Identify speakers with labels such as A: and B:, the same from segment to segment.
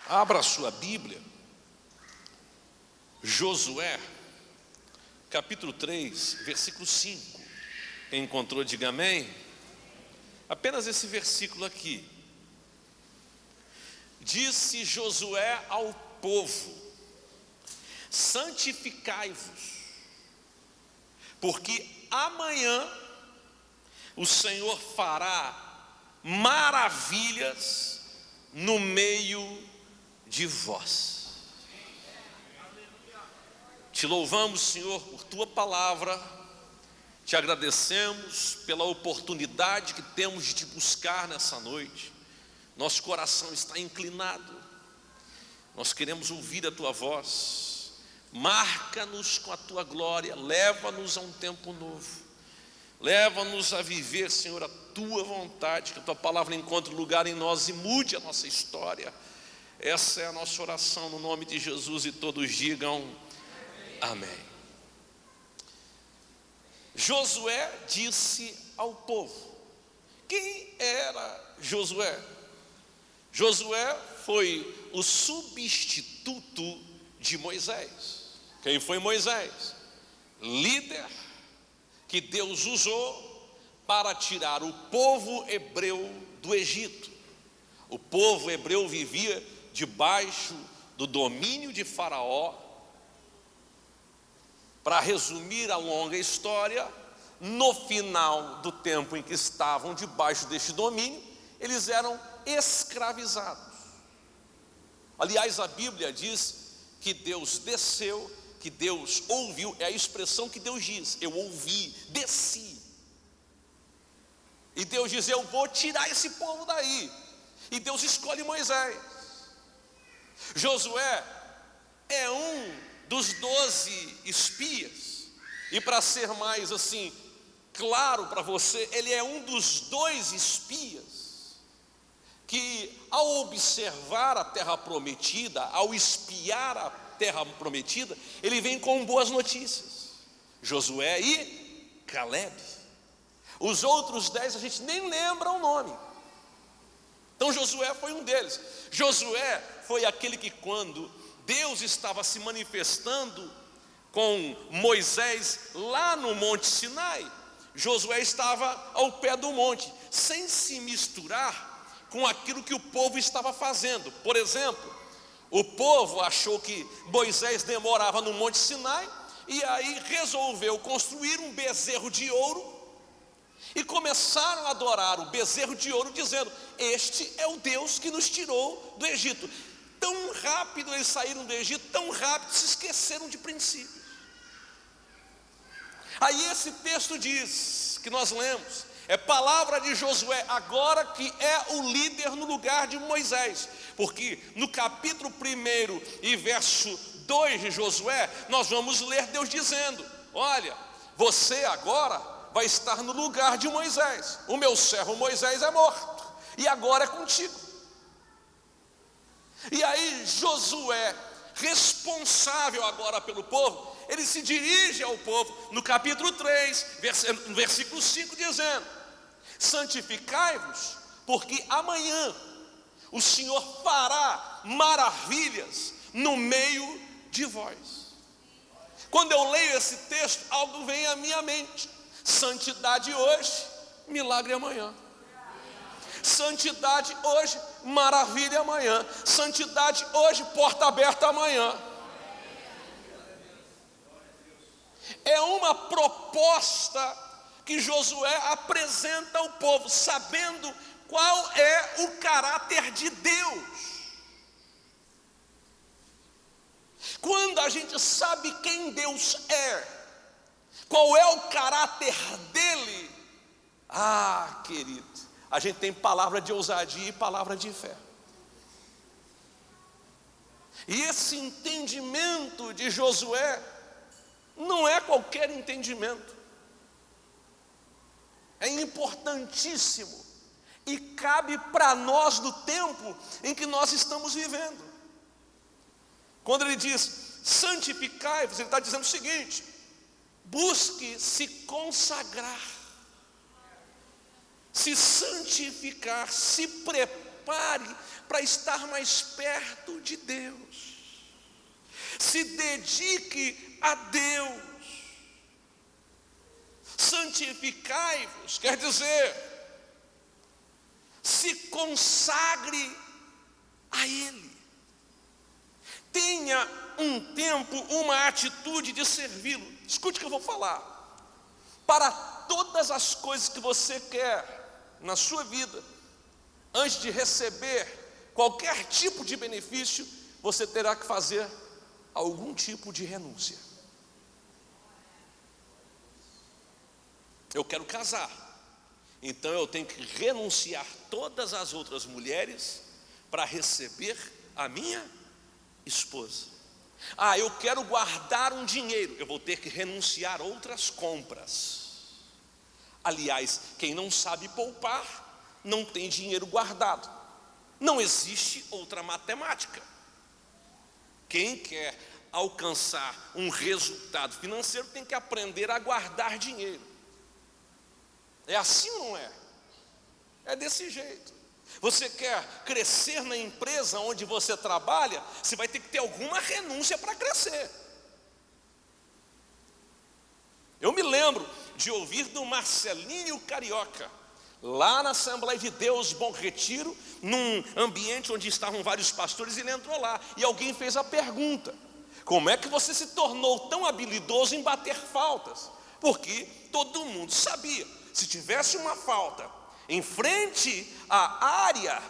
A: Abra a sua Bíblia, Josué, capítulo 3, versículo 5. Quem encontrou, diga amém. Apenas esse versículo aqui. Disse Josué ao povo: santificai-vos, porque amanhã o Senhor fará maravilhas no meio de vós. Te louvamos, Senhor, por tua palavra. Te agradecemos pela oportunidade que temos de te buscar nessa noite. Nosso coração está inclinado. Nós queremos ouvir a tua voz. Marca-nos com a tua glória. Leva-nos a um tempo novo. Leva-nos a viver, Senhor, a tua vontade. Que a tua palavra encontre lugar em nós e mude a nossa história. Essa é a nossa oração no nome de Jesus, e todos digam amém. Josué disse ao povo. Quem era Josué? Josué foi o substituto de Moisés. Quem foi Moisés? Líder que Deus usou para tirar o povo hebreu do Egito. O povo hebreu vivia debaixo do domínio de Faraó. Para resumir a longa história, no final do tempo em que estavam debaixo deste domínio, eles eram escravizados. Aliás, a Bíblia diz que Deus desceu, que Deus ouviu, é a expressão que Deus diz: eu ouvi, desci. E Deus diz: eu vou tirar esse povo daí. E Deus escolhe Moisés. Josué é um dos 12 espias, e para ser mais assim claro para você, ele é um dos 2 espias que, ao observar a terra prometida, ao espiar a terra prometida, ele vem com boas notícias. Josué e Caleb. Os outros 10 a gente nem lembra o nome. Então Josué foi um deles. Josué foi aquele que, quando Deus estava se manifestando com Moisés lá no Monte Sinai, Josué estava ao pé do monte, sem se misturar com aquilo que o povo estava fazendo. Por exemplo, o povo achou que Moisés demorava no Monte Sinai, e aí resolveu construir um bezerro de ouro, e começaram a adorar o bezerro de ouro, dizendo: este é o Deus que nos tirou do Egito. Tão rápido eles saíram do Egito, tão rápido se esqueceram de princípios. Aí esse texto diz, que nós lemos, é palavra de Josué, agora que é o líder no lugar de Moisés. Porque no capítulo 1 e verso 2 de Josué, nós vamos ler Deus dizendo: olha, você agora vai estar no lugar de Moisés. O meu servo Moisés é morto, e agora é contigo. E aí Josué, responsável agora pelo povo, ele se dirige ao povo no capítulo 3, versículo 5, dizendo: santificai-vos, porque amanhã o Senhor fará maravilhas no meio de vós. Quando eu leio esse texto, algo vem à minha mente: santidade hoje, milagre amanhã. Santidade hoje, maravilha amanhã. Santidade hoje, porta aberta amanhã. É uma proposta que Josué apresenta ao povo, sabendo qual é o caráter de Deus. Quando a gente sabe quem Deus é, qual é o caráter dele, querido, a gente tem palavra de ousadia e palavra de fé. E esse entendimento de Josué não é qualquer entendimento. É importantíssimo e cabe para nós no tempo em que nós estamos vivendo. Quando ele diz santificai-vos, ele está dizendo o seguinte: busque se consagrar, se santificar, se prepare para estar mais perto de Deus. Se dedique a Deus. Santificai-vos, quer dizer, se consagre a Ele. Tenha um tempo, uma atitude de servi-lo. Escute o que eu vou falar. Para todas as coisas que você quer na sua vida, antes de receber qualquer tipo de benefício, você terá que fazer algum tipo de renúncia. Eu quero casar, então eu tenho que renunciar todas as outras mulheres para receber a minha esposa. Eu quero guardar um dinheiro, eu vou ter que renunciar outras compras. Aliás, quem não sabe poupar, não tem dinheiro guardado. Não existe outra matemática. Quem quer alcançar um resultado financeiro tem que aprender a guardar dinheiro. É assim ou não é? É desse jeito. Você quer crescer na empresa onde você trabalha, você vai ter que ter alguma renúncia para crescer. Eu me lembro de ouvir do Marcelinho Carioca, lá na Assembleia de Deus Bom Retiro, num ambiente onde estavam vários pastores, ele entrou lá e alguém fez a pergunta: como é que você se tornou tão habilidoso em bater faltas? Porque todo mundo sabia, se tivesse uma falta em frente à área,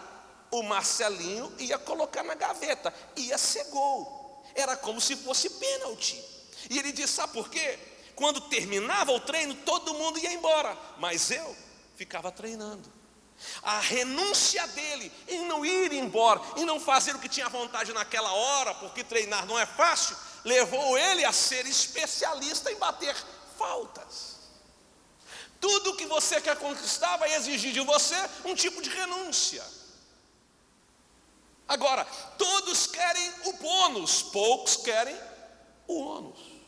A: o Marcelinho ia colocar na gaveta, ia ser gol, era como se fosse pênalti. E ele disse: sabe por quê? Quando terminava o treino, todo mundo ia embora, mas eu ficava treinando. A renúncia dele em não ir embora, em não fazer o que tinha vontade naquela hora, porque treinar não é fácil, levou ele a ser especialista em bater faltas. Tudo que você quer conquistar vai exigir de você um tipo de renúncia. Agora, todos querem o bônus, poucos querem o ônus.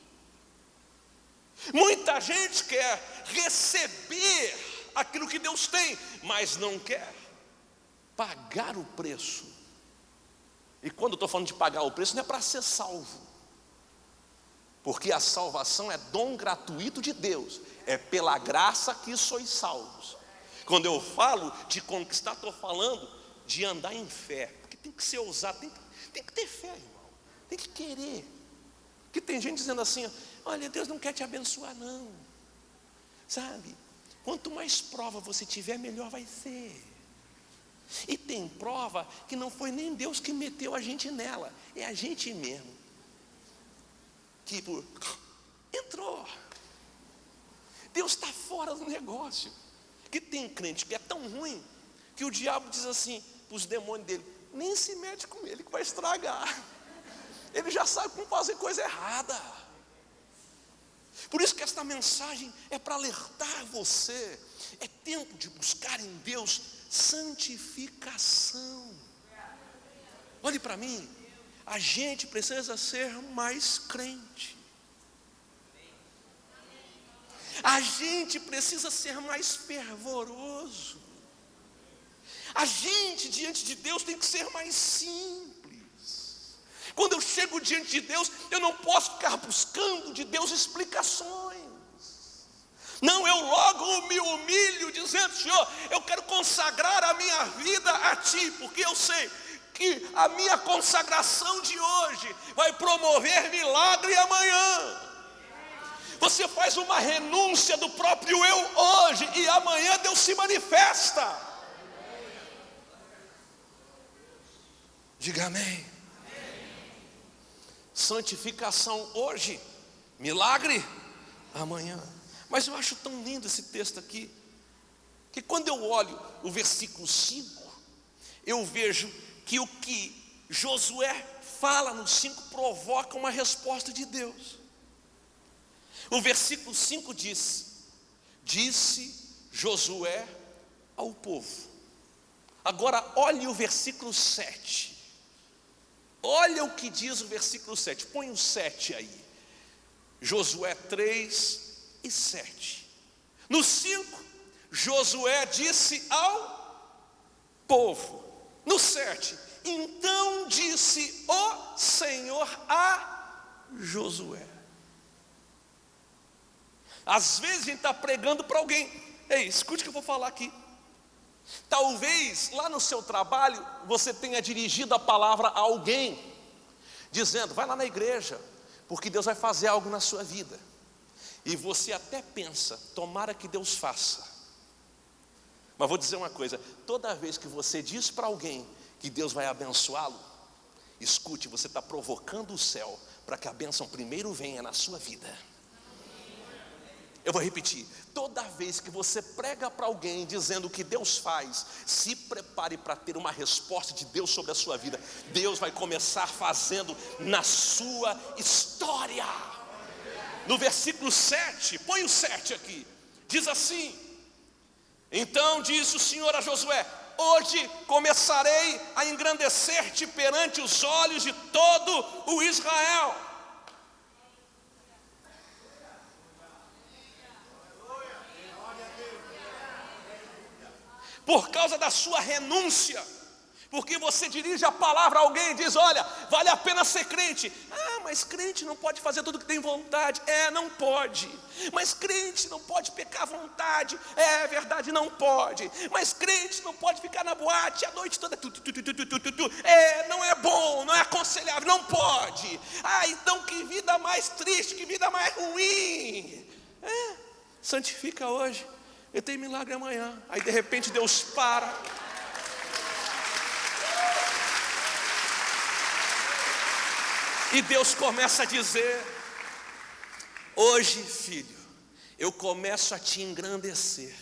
A: Muita gente quer receber aquilo que Deus tem, mas não quer pagar o preço. E quando eu estou falando de pagar o preço, não é para ser salvo, porque a salvação é dom gratuito de Deus, é pela graça que sois salvos. Quando eu falo de conquistar, estou falando de andar em fé, porque tem que ser ousado, tem que ter fé, irmão, tem que querer. Porque tem gente dizendo assim: olha, Deus não quer te abençoar não, sabe? Quanto mais prova você tiver, melhor vai ser. E tem prova que não foi nem Deus que meteu a gente nela, é a gente mesmo que entrou. Deus está fora do negócio. Que tem crente que é tão ruim que o diabo diz assim para os demônios dele: nem se mete com ele que vai estragar. Ele já sabe como fazer coisa errada. Por isso que esta mensagem é para alertar você. É tempo de buscar em Deus santificação. Olhe para mim, a gente precisa ser mais crente. A gente precisa ser mais fervoroso. A gente diante de Deus tem que ser mais simples. Quando eu chego diante de Deus, eu não posso ficar buscando de Deus explicações. Não, eu logo me humilho dizendo: Senhor, eu quero consagrar a minha vida a Ti, porque eu sei que a minha consagração de hoje vai promover milagre amanhã. Você faz uma renúncia do próprio eu hoje, e amanhã Deus se manifesta. Diga amém. Santificação hoje, milagre amanhã. Mas eu acho tão lindo esse texto aqui, que quando eu olho o versículo 5, eu vejo que o que Josué fala no 5 provoca uma resposta de Deus. O versículo 5 diz: disse Josué ao povo. Agora olhe o versículo 7. Olha o que diz o versículo 7. Põe o 7 aí. Josué 3 e 7. No 5, Josué disse ao povo. No 7, então disse o Senhor a Josué. Às vezes a gente está pregando para alguém. Ei, escute o que eu vou falar aqui. Talvez lá no seu trabalho você tenha dirigido a palavra a alguém, dizendo: vai lá na igreja, porque Deus vai fazer algo na sua vida. E você até pensa: tomara que Deus faça. Mas vou dizer uma coisa: toda vez que você diz para alguém que Deus vai abençoá-lo, escute, você está provocando o céu para que a bênção primeiro venha na sua vida. Eu vou repetir: toda vez que você prega para alguém dizendo o que Deus faz, se prepare para ter uma resposta de Deus sobre a sua vida. Deus vai começar fazendo na sua história. No versículo 7, põe o 7 aqui, diz assim: então disse o Senhor a Josué: hoje começarei a engrandecer-te perante os olhos de todo o Israel. Por causa da sua renúncia, porque você dirige a palavra a alguém e diz: olha, vale a pena ser crente. Ah, mas crente não pode fazer tudo que tem vontade. Não pode. Mas crente não pode pecar à vontade. É verdade, não pode. Mas crente não pode ficar na boate a noite toda. Não é bom, não é aconselhável, não pode. Então que vida mais triste, que vida mais ruim. Santifica hoje, e tem milagre amanhã. Aí de repente Deus para. E Deus começa a dizer: hoje, filho, eu começo a te engrandecer.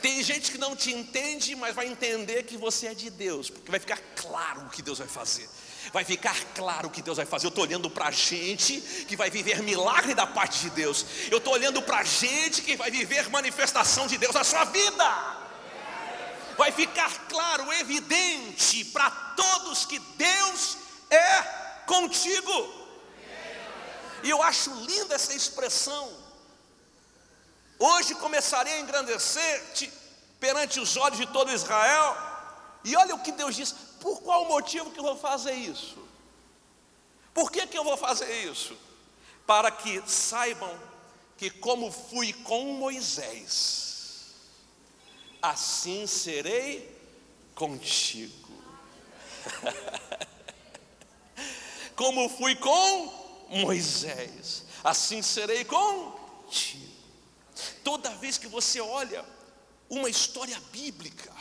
A: Tem gente que não te entende, mas vai entender que você é de Deus, porque vai ficar claro o que Deus vai fazer. Vai ficar claro o que Deus vai fazer. Eu estou olhando para gente que vai viver milagre da parte de Deus. Eu estou olhando para gente que vai viver manifestação de Deus na sua vida. Vai ficar claro, evidente para todos que Deus é contigo. E eu acho linda essa expressão: hoje começarei a engrandecer-te perante os olhos de todo Israel. E olha o que Deus diz: por qual motivo que eu vou fazer isso? Por que eu vou fazer isso? Para que saibam que como fui com Moisés, assim serei contigo. Como fui com Moisés, assim serei contigo. Toda vez que você olha uma história bíblica,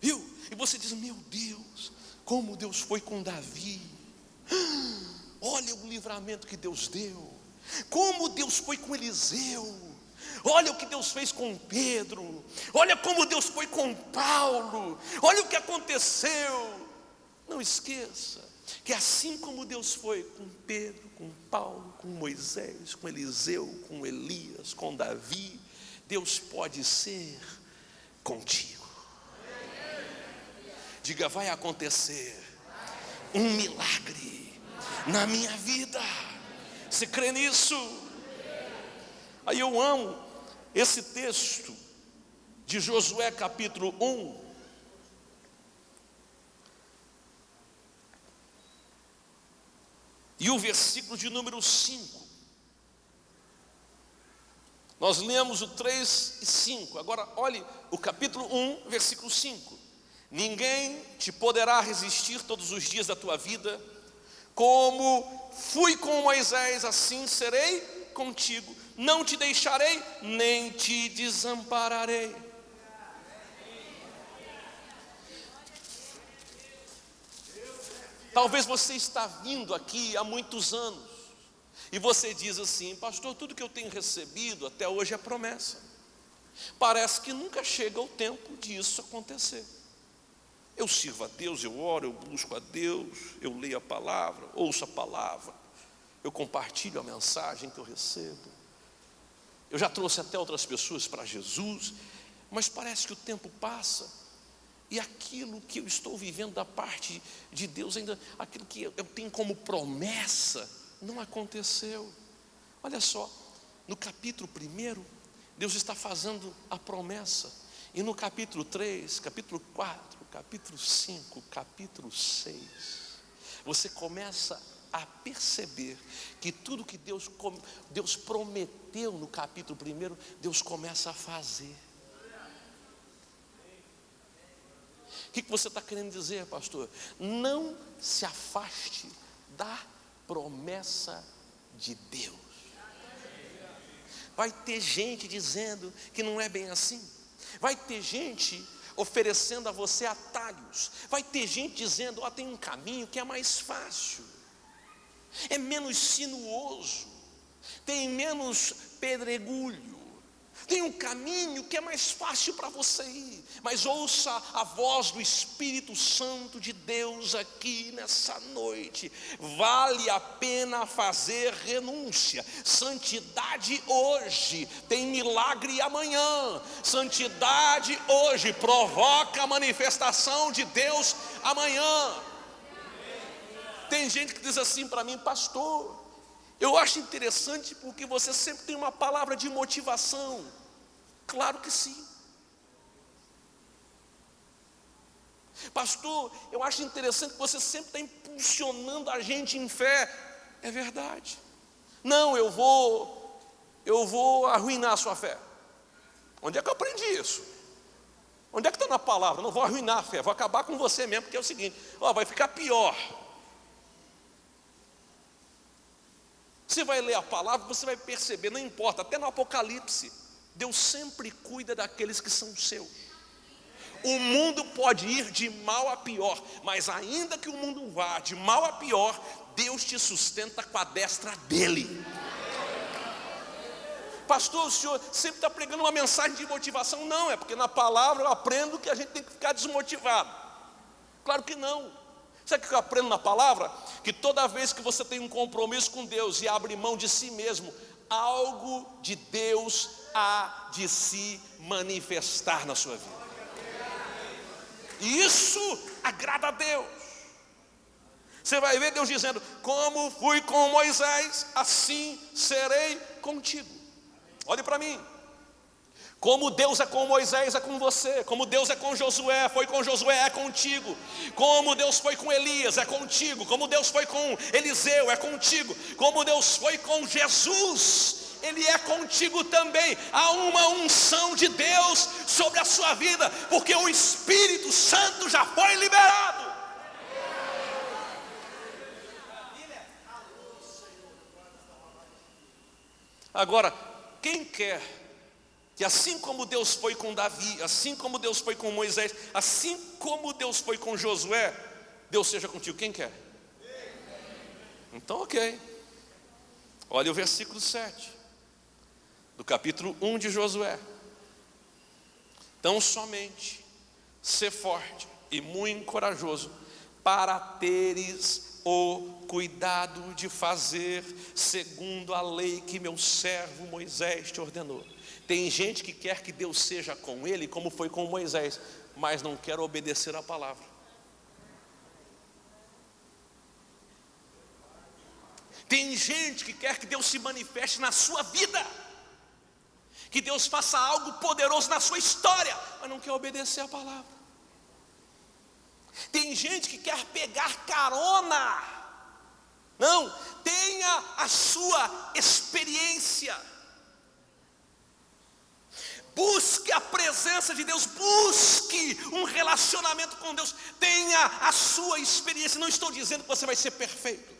A: viu? E você diz: meu Deus, como Deus foi com Davi. Olha o livramento que Deus deu. Como Deus foi com Eliseu. Olha o que Deus fez com Pedro. Olha como Deus foi com Paulo. Olha o que aconteceu. Não esqueça que assim como Deus foi com Pedro, com Paulo, com Moisés, com Eliseu, com Elias, com Davi, Deus pode ser contigo. Diga: vai acontecer um milagre na minha vida. Você crê nisso? Aí eu amo esse texto de Josué capítulo 1. E o versículo de número 5. Nós lemos o 3 e 5. Agora olhe o capítulo 1, versículo 5. Ninguém te poderá resistir todos os dias da tua vida. Como fui com Moisés, assim serei contigo. Não te deixarei, nem te desampararei. Talvez você está vindo aqui há muitos anos e você diz assim: pastor, tudo que eu tenho recebido até hoje é promessa. Parece que nunca chega o tempo disso acontecer. Eu sirvo a Deus, eu oro, eu busco a Deus, eu leio a palavra, ouço a palavra, eu compartilho a mensagem que eu recebo. Eu já trouxe até outras pessoas para Jesus, mas parece que o tempo passa e aquilo que eu estou vivendo da parte de Deus, ainda aquilo que eu tenho como promessa, não aconteceu. Olha só, no capítulo 1, Deus está fazendo a promessa E no capítulo 3, capítulo 4, capítulo 5, capítulo 6, você começa a perceber que tudo que Deus prometeu no capítulo 1, Deus começa a fazer. O que você está querendo dizer, pastor? Não se afaste da promessa de Deus. Vai ter gente dizendo que não é bem assim. Vai ter gente oferecendo a você atalhos. Vai ter gente dizendo, tem um caminho que é mais fácil, é menos sinuoso, tem menos pedregulho, tem um caminho que é mais fácil para você ir. Mas ouça a voz do Espírito Santo de Deus aqui nessa noite. Vale a pena fazer renúncia. Santidade hoje tem milagre amanhã. Santidade hoje provoca a manifestação de Deus amanhã. Tem gente que diz assim para mim, pastor, eu acho interessante porque você sempre tem uma palavra de motivação. Claro que sim. Pastor, eu acho interessante que você sempre está impulsionando a gente em fé. É verdade. Não, eu vou arruinar a sua fé. Onde é que eu aprendi isso? Onde é que está na palavra? Não vou arruinar a fé, vou acabar com você mesmo, porque é o seguinte, vai ficar pior. Você vai ler a palavra, você vai perceber, não importa, até no Apocalipse, Deus sempre cuida daqueles que são seus. O mundo pode ir de mal a pior, mas ainda que o mundo vá de mal a pior, Deus te sustenta com a destra dele. Pastor, o senhor sempre está pregando uma mensagem de motivação. Não, é porque na palavra eu aprendo que a gente tem que ficar desmotivado. Claro que não. Sabe o que eu aprendo na palavra? Que toda vez que você tem um compromisso com Deus e abre mão de si mesmo, algo de Deus há de se manifestar na sua vida. E isso agrada a Deus. Você vai ver Deus dizendo, como fui com Moisés, assim serei contigo. Olhe para mim. Como Deus é com Moisés, é com você. Como Deus é com Josué, foi com Josué, é contigo. Como Deus foi com Elias, é contigo. Como Deus foi com Eliseu, é contigo. Como Deus foi com Jesus, Ele é contigo também. Há uma unção de Deus sobre a sua vida, porque o Espírito Santo já foi liberado. Agora, quem quer que assim como Deus foi com Davi, assim como Deus foi com Moisés, assim como Deus foi com Josué, Deus seja contigo? Quem quer? Então ok. Olha o versículo 7 do capítulo 1 de Josué. Tão somente sê forte e muito corajoso, para teres o cuidado de fazer segundo a lei que meu servo Moisés te ordenou. Tem gente que quer que Deus seja com ele como foi com Moisés, mas não quer obedecer a palavra. Tem gente que quer que Deus se manifeste na sua vida, que Deus faça algo poderoso na sua história, mas não quer obedecer a palavra. Tem gente que quer pegar carona. Não, tenha a sua experiência. Busque a presença de Deus, busque um relacionamento com Deus, tenha a sua experiência. Não estou dizendo que você vai ser perfeito.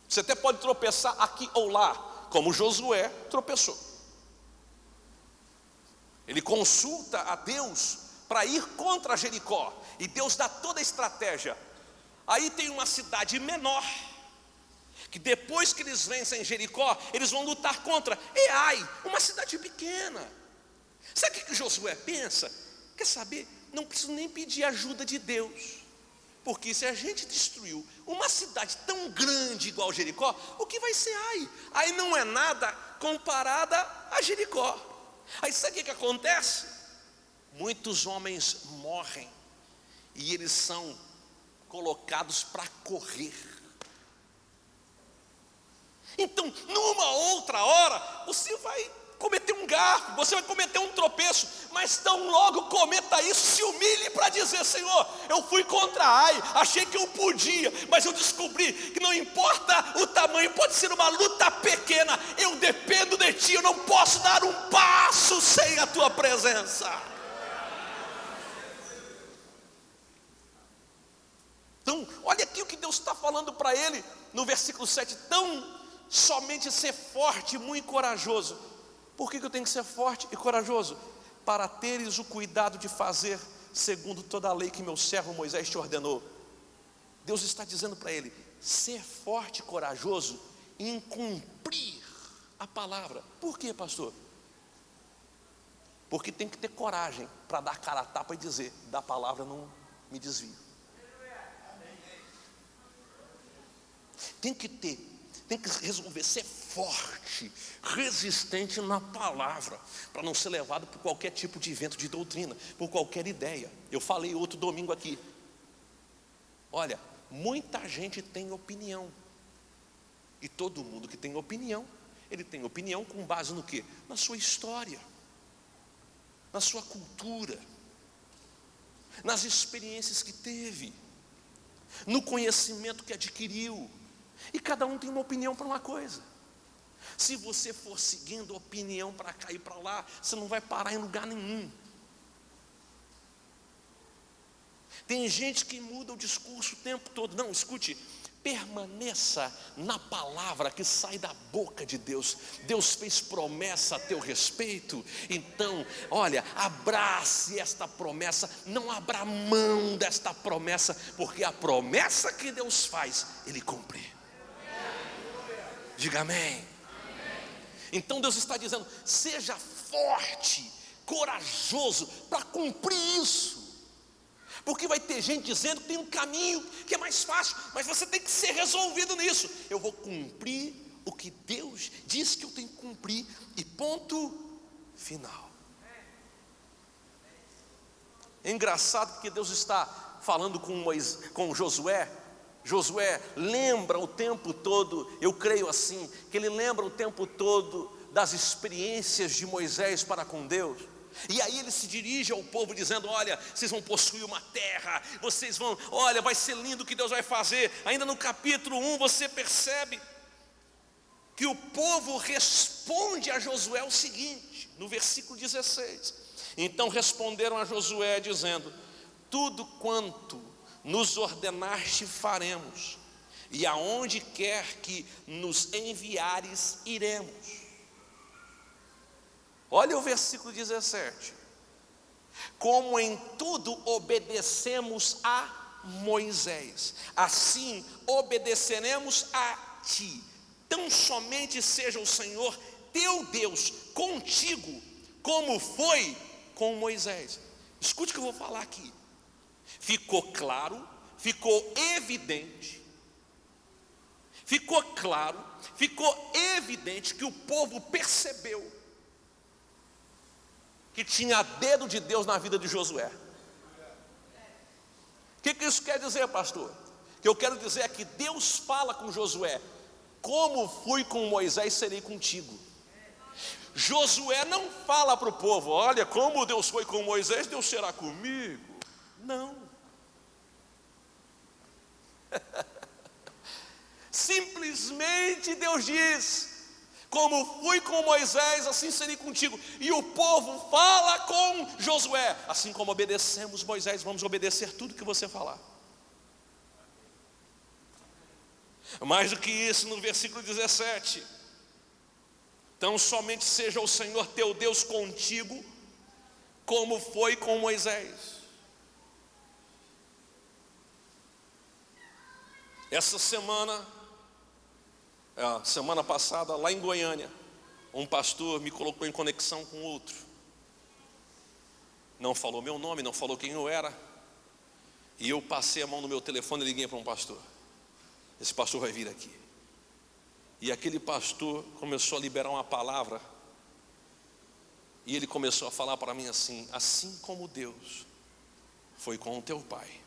A: Você até pode tropeçar aqui ou lá, como Josué tropeçou. Ele consulta a Deus para ir contra Jericó, e Deus dá toda a estratégia. Aí tem uma cidade menor, que depois que eles vencem Jericó, eles vão lutar contra Ai, uma cidade pequena. Sabe o que Josué pensa? Quer saber? Não preciso nem pedir ajuda de Deus, porque se a gente destruiu uma cidade tão grande igual Jericó, o que vai ser Ai? Ai não é nada comparada a Jericó. Aí sabe o que acontece? Muitos homens morrem e eles são colocados para correr. Então, numa outra hora, você vai cometer um gafe, você vai cometer um tropeço, mas tão logo cometa isso, se humilhe para dizer: Senhor, eu fui contra a Ai, achei que eu podia, mas eu descobri que não importa o tamanho, pode ser uma luta pequena, eu dependo de Ti, eu não posso dar um passo sem a Tua presença. Então, olha aqui o que Deus está falando para ele no versículo 7, tão somente ser forte e muito corajoso. Por que eu tenho que ser forte e corajoso? Para teres o cuidado de fazer segundo toda a lei que meu servo Moisés te ordenou. Deus está dizendo para ele: ser forte e corajoso em cumprir a palavra. Por quê, pastor? Porque tem que ter coragem para dar cara a tapa e dizer: da palavra não me desvio. Tem que resolver ser forte, resistente na palavra, para não ser levado por qualquer tipo de vento de doutrina, por qualquer ideia. Eu falei outro domingo aqui, olha, muita gente tem opinião, e todo mundo que tem opinião, ele tem opinião com base no quê? Na sua história, na sua cultura, nas experiências que teve, no conhecimento que adquiriu. E cada um tem uma opinião para uma coisa. Se você for seguindo opinião para cá e para lá, você não vai parar em lugar nenhum. Tem gente que muda o discurso o tempo todo. Não, escute, permaneça na palavra que sai da boca de Deus. Deus fez promessa a teu respeito, então, olha, abrace esta promessa, não abra mão desta promessa, porque a promessa que Deus faz, Ele cumpre. Diga amém. Então Deus está dizendo: seja forte, corajoso para cumprir isso. Porque vai ter gente dizendo que tem um caminho que é mais fácil, mas você tem que ser resolvido nisso. Eu vou cumprir o que Deus diz que eu tenho que cumprir, e ponto final. É engraçado que Deus está falando com Josué. Josué lembra o tempo todo, eu creio assim, que ele lembra o tempo todo das experiências de Moisés para com Deus. E aí ele se dirige ao povo dizendo: olha, vocês vão possuir uma terra, vocês vão, olha, vai ser lindo o que Deus vai fazer. Ainda no capítulo 1 você percebe que o povo responde a Josué o seguinte, no versículo 16: então responderam a Josué dizendo: tudo quanto nos ordenaste faremos, e aonde quer que nos enviares iremos. Olha o versículo 17: como em tudo obedecemos a Moisés, assim obedeceremos a ti. Tão somente seja o Senhor teu Deus contigo, como foi com Moisés. Escute o que eu vou falar aqui. Ficou claro, ficou evidente, ficou claro, ficou evidente que o povo percebeu que tinha dedo de Deus na vida de Josué. O que isso quer dizer, pastor? O que eu quero dizer é que Deus fala com Josué: como fui com Moisés, serei contigo. Josué não fala para o povo: olha, como Deus foi com Moisés, Deus será comigo. Não. Simplesmente Deus diz: como fui com Moisés, assim serei contigo. E o povo fala com Josué: assim como obedecemos Moisés, vamos obedecer tudo que você falar. Mais do que isso, no versículo 17: então somente seja o Senhor teu Deus contigo, como foi com Moisés. Essa semana passada, lá em Goiânia, um pastor me colocou em conexão com outro. Não falou meu nome, não falou quem eu era. E eu passei a mão no meu telefone e liguei para um pastor. Esse pastor vai vir aqui. E aquele pastor começou a liberar uma palavra. E ele começou a falar para mim assim: assim como Deus foi com o teu pai,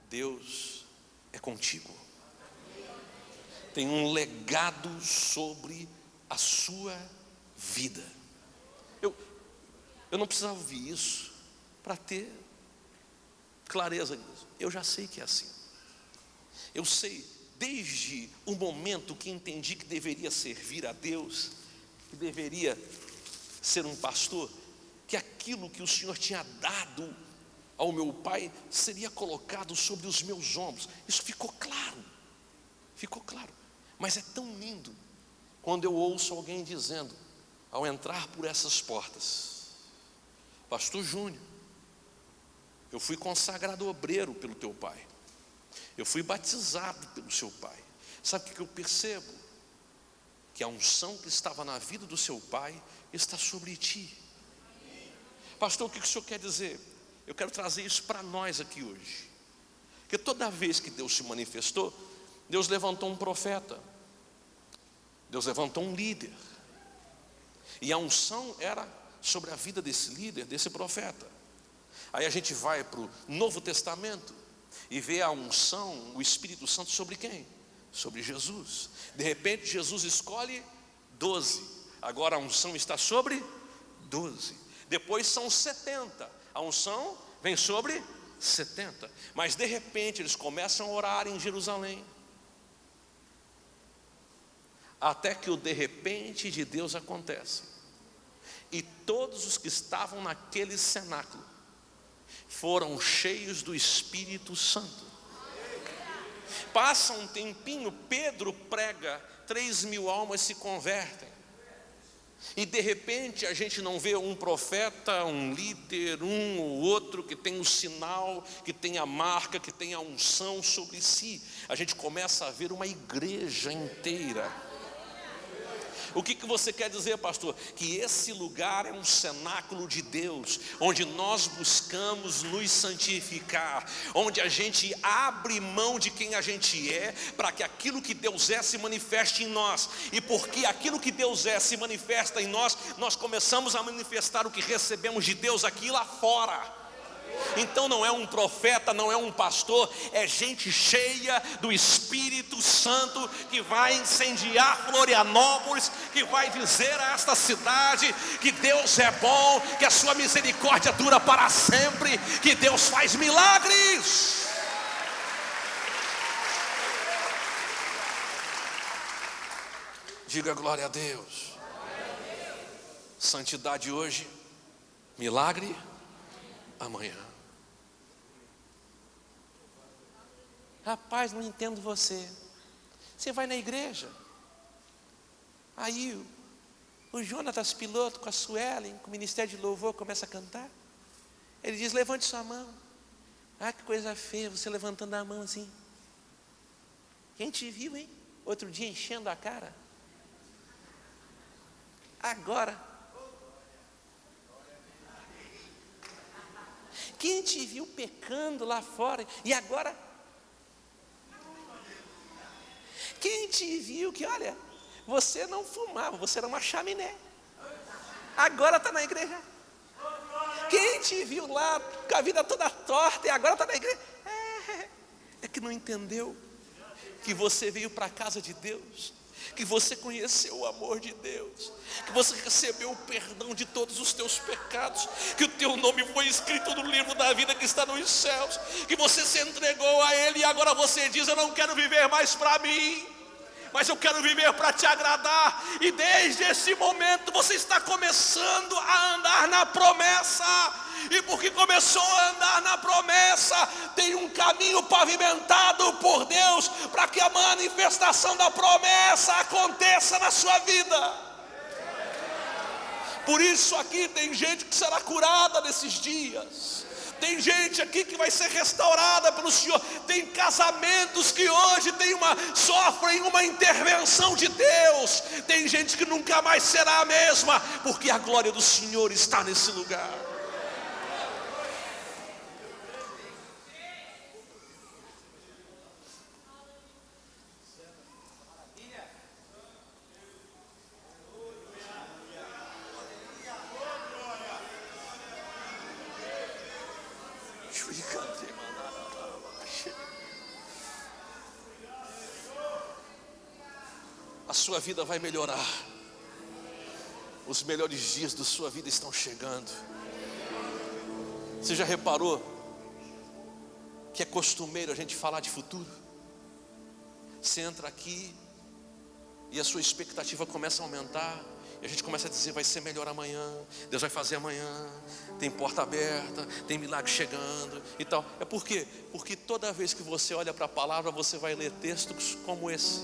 A: Deus é contigo. Tem um legado sobre a sua vida. Eu não precisava ouvir isso para ter clareza disso. Eu já sei que é assim. Eu sei desde o momento que entendi que deveria servir a Deus, que deveria ser um pastor, que aquilo que o Senhor tinha dado ao meu pai seria colocado sobre os meus ombros. Isso ficou claro. Mas é tão lindo quando eu ouço alguém dizendo, ao entrar por essas portas: Pastor Júnior, eu fui consagrado obreiro pelo teu pai, eu fui batizado pelo seu pai. Sabe o que eu percebo? Que a unção que estava na vida do seu pai está sobre ti. Pastor, o que o senhor quer dizer? Eu quero trazer isso para nós aqui hoje. Porque toda vez que Deus se manifestou, Deus levantou um profeta, Deus levantou um líder, e a unção era sobre a vida desse líder, desse profeta. Aí a gente vai para o Novo Testamento e vê a unção, o Espírito Santo sobre quem? Sobre Jesus. De repente Jesus escolhe 12, agora a unção está sobre 12. Depois são 70, a unção vem sobre 70. Mas de repente eles começam a orar em Jerusalém, até que o de repente de Deus acontece, e todos os que estavam naquele cenáculo foram cheios do Espírito Santo. Passa um tempinho, Pedro prega, 3.000 almas se convertem, e de repente a gente não vê um profeta, um líder, um ou outro que tem o sinal, que tem a marca, que tem a unção sobre si. A gente começa a ver uma igreja inteira. O que você quer dizer, pastor? Que esse lugar é um cenáculo de Deus, onde nós buscamos nos santificar, onde a gente abre mão de quem a gente é, para que aquilo que Deus é se manifeste em nós. E porque aquilo que Deus é se manifesta em nós, nós começamos a manifestar o que recebemos de Deus aqui lá fora. Então não é um profeta, não é um pastor, é gente cheia do Espírito Santo, que vai incendiar Florianópolis, que vai dizer a esta cidade que Deus é bom, que a sua misericórdia dura para sempre, que Deus faz milagres. Diga glória a Deus. Santidade hoje, milagre amanhã. Rapaz, não entendo você. Você vai na igreja, aí o Jonatas piloto com a Suelen, com o ministério de louvor, começa a cantar. Ele diz: levante sua mão. Ah, que coisa feia, você levantando a mão assim. Quem te viu, hein? Outro dia enchendo a cara. Agora, quem te viu pecando lá fora, e agora? Quem te viu que, olha, você não fumava, você era uma chaminé, agora está na igreja. Quem te viu lá com a vida toda torta e agora está na igreja? É que não entendeu que você veio para a casa de Deus, que você conheceu o amor de Deus, que você recebeu o perdão de todos os teus pecados, que o teu nome foi escrito no livro da vida que está nos céus, que você se entregou a Ele e agora você diz: eu não quero viver mais para mim, mas eu quero viver para te agradar. E desde esse momento você está começando a andar na promessa. E porque começou a andar na promessa, tem um caminho pavimentado por Deus para que a manifestação da promessa aconteça na sua vida. Por isso aqui tem gente que será curada nesses dias. Tem gente aqui que vai ser restaurada pelo Senhor. Tem casamentos que hoje sofrem uma intervenção de Deus. Tem gente que nunca mais será a mesma, porque a glória do Senhor está nesse lugar. A sua vida vai melhorar. Os melhores dias da sua vida estão chegando. Você já reparou que é costumeiro a gente falar de futuro? Você entra aqui e a sua expectativa começa a aumentar, e a gente começa a dizer: vai ser melhor amanhã, Deus vai fazer amanhã, tem porta aberta, tem milagre chegando e tal. É por quê? Porque toda vez que você olha para a palavra, você vai ler textos como esse.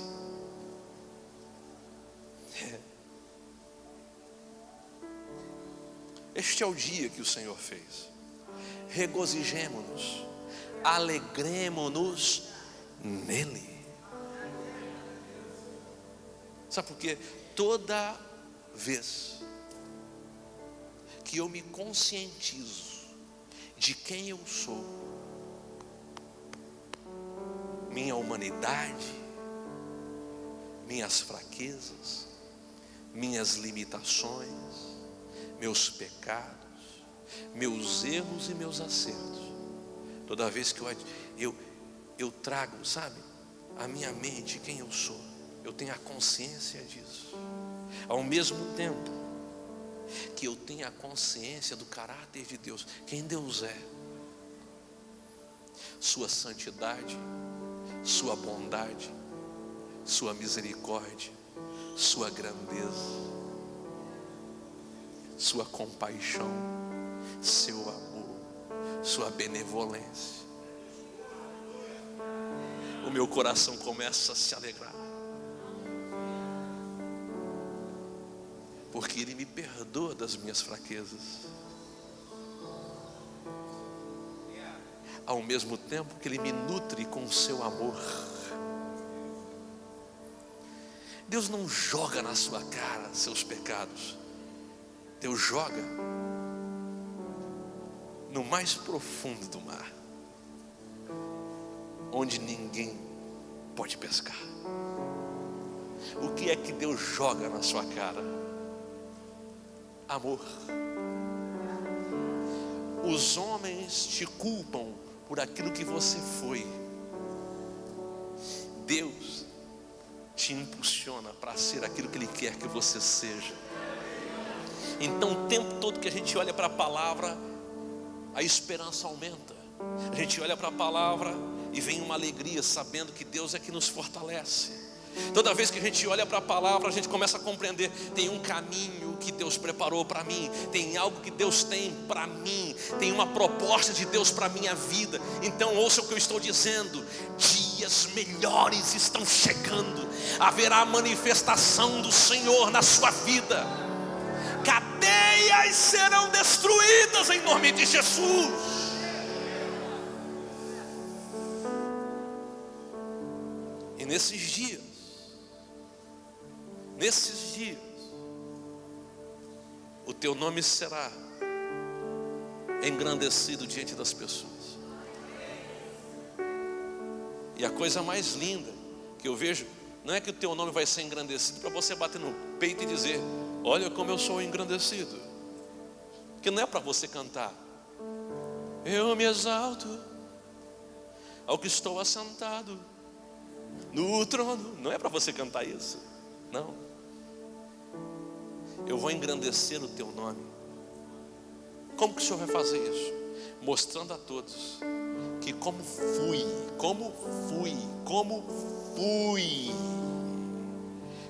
A: Este é o dia que o Senhor fez. Regozijemo-nos, alegremo-nos nele. Sabe por quê? Toda vez que eu me conscientizo de quem eu sou, minha humanidade, minhas fraquezas, minhas limitações, meus pecados, meus erros e meus acertos, toda vez que eu trago, sabe, a minha mente quem eu sou, eu tenho a consciência disso, ao mesmo tempo que eu tenho a consciência do caráter de Deus, quem Deus é, sua santidade, sua bondade, sua misericórdia, sua grandeza, sua compaixão, seu amor, sua benevolência. O meu coração começa a se alegrar, porque Ele me perdoa das minhas fraquezas, ao mesmo tempo que Ele me nutre com o seu amor. Deus não joga na sua cara seus pecados, Deus joga no mais profundo do mar, onde ninguém pode pescar. O que é que Deus joga na sua cara? Amor. Os homens te culpam por aquilo que você foi. Deus te impulsiona para ser aquilo que Ele quer que você seja. Então o tempo todo que a gente olha para a palavra, a esperança aumenta. A gente olha para a palavra e vem uma alegria, sabendo que Deus é que nos fortalece. Toda vez que a gente olha para a palavra, a gente começa a compreender: tem um caminho que Deus preparou para mim, tem algo que Deus tem para mim, tem uma proposta de Deus para a minha vida. Então ouça o que eu estou dizendo: dias melhores estão chegando, haverá a manifestação do Senhor na sua vida, cadeias serão destruídas em nome de Jesus. E nesses dias, o teu nome será engrandecido diante das pessoas. E a coisa mais linda que eu vejo, não é que o teu nome vai ser engrandecido para você bater no peito e dizer: olha como eu sou engrandecido. Porque não é para você cantar: eu me exalto ao que estou assentado no trono. Não é para você cantar isso, não. Eu vou engrandecer o teu nome. Como que o Senhor vai fazer isso? Mostrando a todos que como fui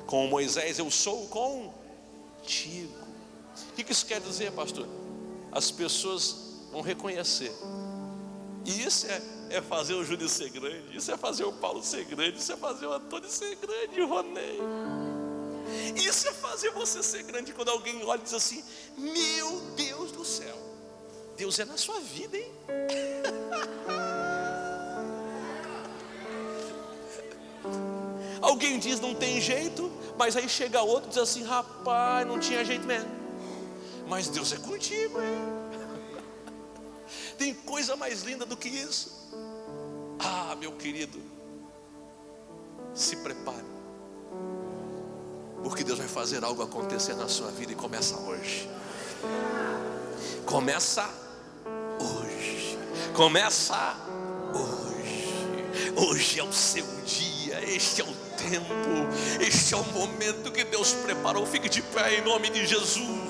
A: com Moisés, eu sou contigo. O que isso quer dizer, pastor? As pessoas vão reconhecer. E isso é fazer o Júlio ser grande, isso é fazer o Paulo ser grande, isso é fazer o Antônio ser grande, o Ronei. Isso é fazer você ser grande. Quando alguém olha e diz assim: meu Deus do céu, Deus é na sua vida, hein? Alguém diz: não tem jeito, mas aí chega outro e diz assim: rapaz, não tinha jeito mesmo, mas Deus é contigo, hein? Tem coisa mais linda do que isso? Ah, meu querido, se prepare, porque Deus vai fazer algo acontecer na sua vida, e começa hoje. Começa hoje. Começa hoje. Hoje é o seu dia. Este é o tempo, este é o momento que Deus preparou. Fique de pé em nome de Jesus.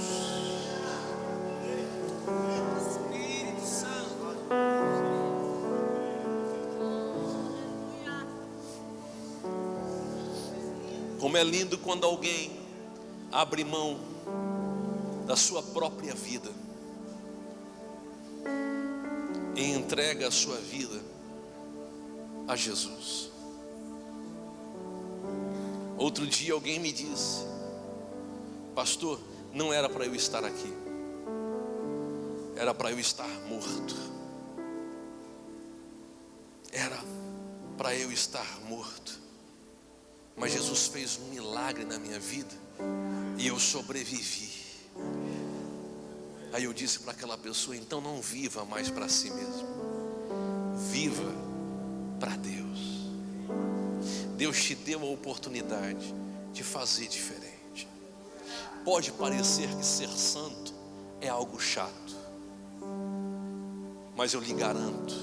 A: Como é lindo quando alguém abre mão da sua própria vida e entrega a sua vida a Jesus. Outro dia alguém me disse: pastor, não era para eu estar aqui, era para eu estar morto. Era para eu estar morto. Mas Jesus fez um milagre na minha vida e eu sobrevivi. Aí eu disse para aquela pessoa: então não viva mais para si mesmo, viva para Deus. Deus te deu a oportunidade de fazer diferente. Pode parecer que ser santo é algo chato, mas eu lhe garanto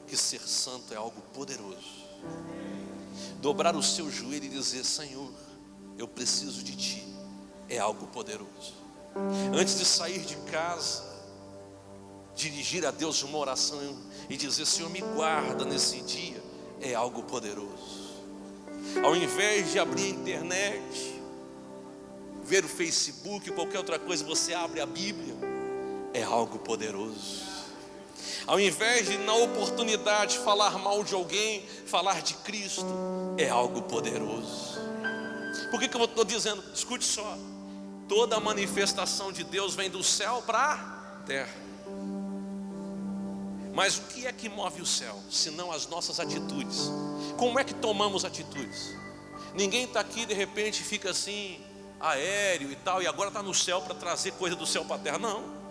A: que ser santo é algo poderoso. Dobrar o seu joelho e dizer: Senhor, eu preciso de Ti, é algo poderoso. Antes de sair de casa, dirigir a Deus uma oração e dizer: Senhor, me guarda nesse dia, é algo poderoso. Ao invés de abrir a internet, ver o Facebook, qualquer outra coisa, você abre a Bíblia, é algo poderoso. Ao invés de, na oportunidade, falar mal de alguém, falar de Cristo, é algo poderoso. Por que eu estou dizendo? Escute só: toda a manifestação de Deus vem do céu para a terra. Mas o que é que move o céu, senão as nossas atitudes? Como é que tomamos atitudes? Ninguém está aqui de repente fica assim, aéreo e tal, e agora está no céu para trazer coisa do céu para a terra. Não.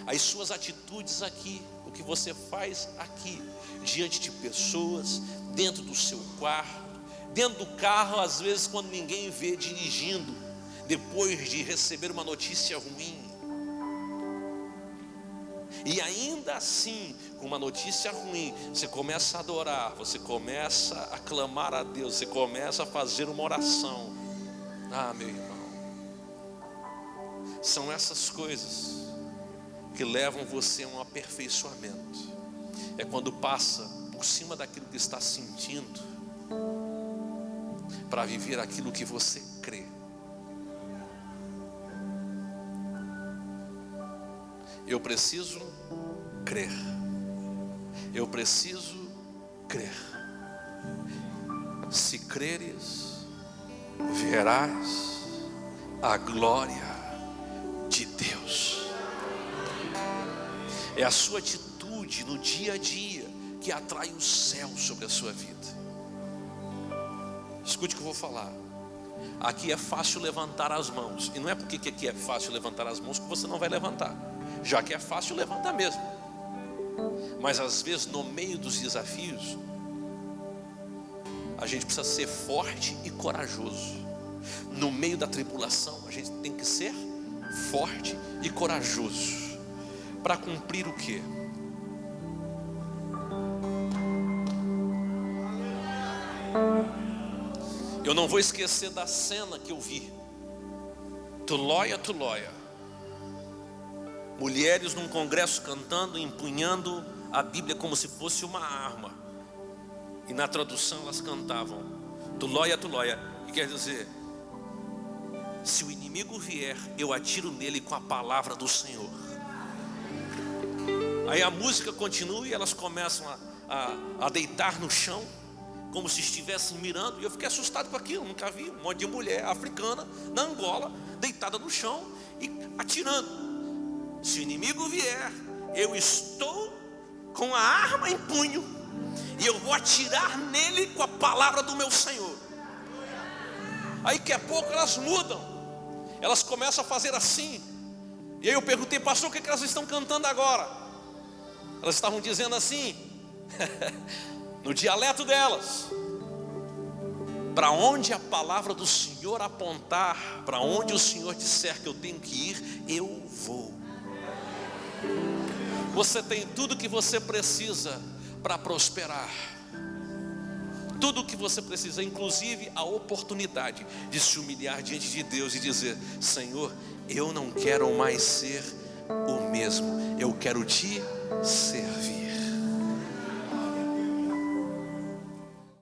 A: As suas atitudes aqui, o que você faz aqui, diante de pessoas, dentro do seu quarto, dentro do carro, às vezes quando ninguém vê, dirigindo, depois de receber uma notícia ruim. E ainda assim, com uma notícia ruim, você começa a adorar, você começa a clamar a Deus, você começa a fazer uma oração. Ah, meu irmão, são essas coisas que levam você a um aperfeiçoamento. É quando passa por cima daquilo que está sentindo, para viver aquilo que você crê. Eu preciso crer. Eu preciso crer. Se creres, verás a glória de Deus. É a sua atitude no dia a dia que atrai o céu sobre a sua vida. Escute o que eu vou falar. Aqui é fácil levantar as mãos. E não é porque aqui é fácil levantar as mãos que você não vai levantar. Já que é fácil levantar mesmo. Mas às vezes no meio dos desafios, a gente precisa ser forte e corajoso. No meio da tribulação, a gente tem que ser forte e corajoso. Para cumprir o quê? Eu não vou esquecer da cena que eu vi. Tuloia, Tuloia. Mulheres num congresso cantando, empunhando a Bíblia como se fosse uma arma. E na tradução elas cantavam Tuloia, Tuloia, que quer dizer: se o inimigo vier, eu atiro nele com a palavra do Senhor. Aí a música continua e elas começam a deitar no chão, como se estivessem mirando. E eu fiquei assustado com aquilo. Nunca vi um monte de mulher africana na Angola, deitada no chão e atirando. Se o inimigo vier, eu estou com a arma em punho e eu vou atirar nele com a palavra do meu Senhor. Aí daqui a pouco elas mudam, elas começam a fazer assim. E aí eu perguntei: pastor, o que elas estão cantando agora? Elas estavam dizendo assim no dialeto delas: para onde a palavra do Senhor apontar, para onde o Senhor disser que eu tenho que ir, eu vou. Você tem tudo que você precisa para prosperar. Tudo o que você precisa, inclusive a oportunidade de se humilhar diante de Deus e dizer: Senhor, eu não quero mais ser o mesmo, eu quero te servir.